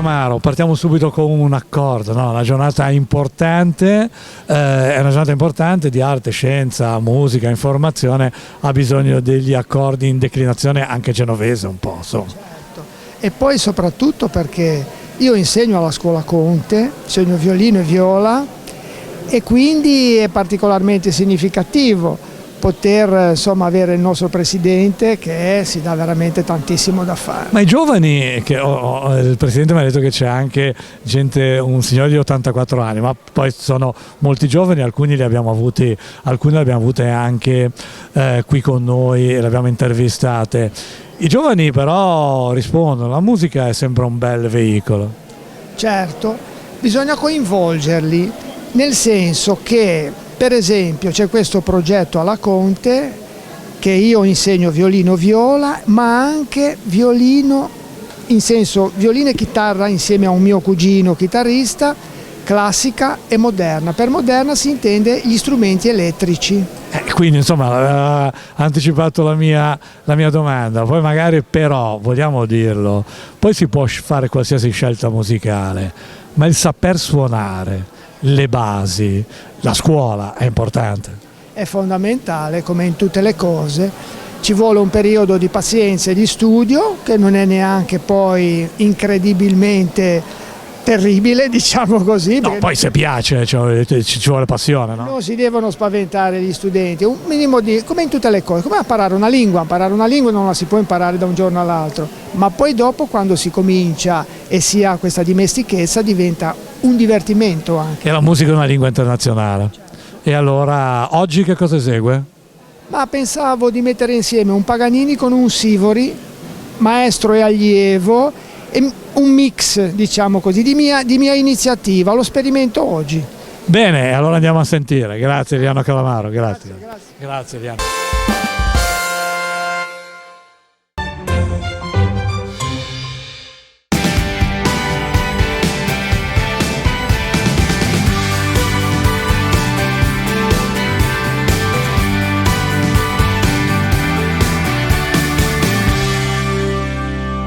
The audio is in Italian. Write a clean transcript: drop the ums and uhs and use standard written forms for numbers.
Calamaro, partiamo subito con un accordo, no? Una giornata importante, è una giornata importante di arte, scienza, musica, informazione, ha bisogno degli accordi in declinazione anche genovese un po'. Insomma. Certo. E poi soprattutto perché io insegno alla scuola Conte, insegno violino e viola e quindi è particolarmente significativo poter insomma avere il nostro presidente che si dà veramente tantissimo da fare. Ma i giovani, il presidente mi ha detto che c'è anche gente, un signore di 84 anni, ma poi sono molti giovani, alcuni li abbiamo avuti, alcune le abbiamo avute anche qui con noi e le abbiamo intervistate. I giovani però rispondono, la musica è sempre un bel veicolo. Certo, bisogna coinvolgerli, nel senso che per esempio c'è questo progetto alla Conte che io insegno violino viola, ma anche violino in senso violino e chitarra insieme a un mio cugino chitarrista, classica e moderna. Per moderna si intende gli strumenti elettrici. Quindi insomma ha anticipato la mia domanda, poi magari però, vogliamo dirlo, poi si può fare qualsiasi scelta musicale, ma il saper suonare, le basi, la scuola è importante. È fondamentale, come in tutte le cose, ci vuole un periodo di pazienza e di studio che non è neanche poi incredibilmente terribile, diciamo così. No, poi se piace ci vuole passione, no? Non si devono spaventare gli studenti, un minimo di, come in tutte le cose, come imparare una lingua non la si può imparare da un giorno all'altro, ma poi dopo quando si comincia e si ha questa dimestichezza diventa un divertimento anche. E la musica è una lingua internazionale. E allora oggi che cosa esegue? Ma pensavo di mettere insieme un Paganini con un Sivori, maestro e allievo, e un mix, diciamo così, di mia iniziativa, lo sperimento oggi. Bene, allora andiamo a sentire. Grazie Eliano Calamaro, grazie. Grazie. Grazie Eliano.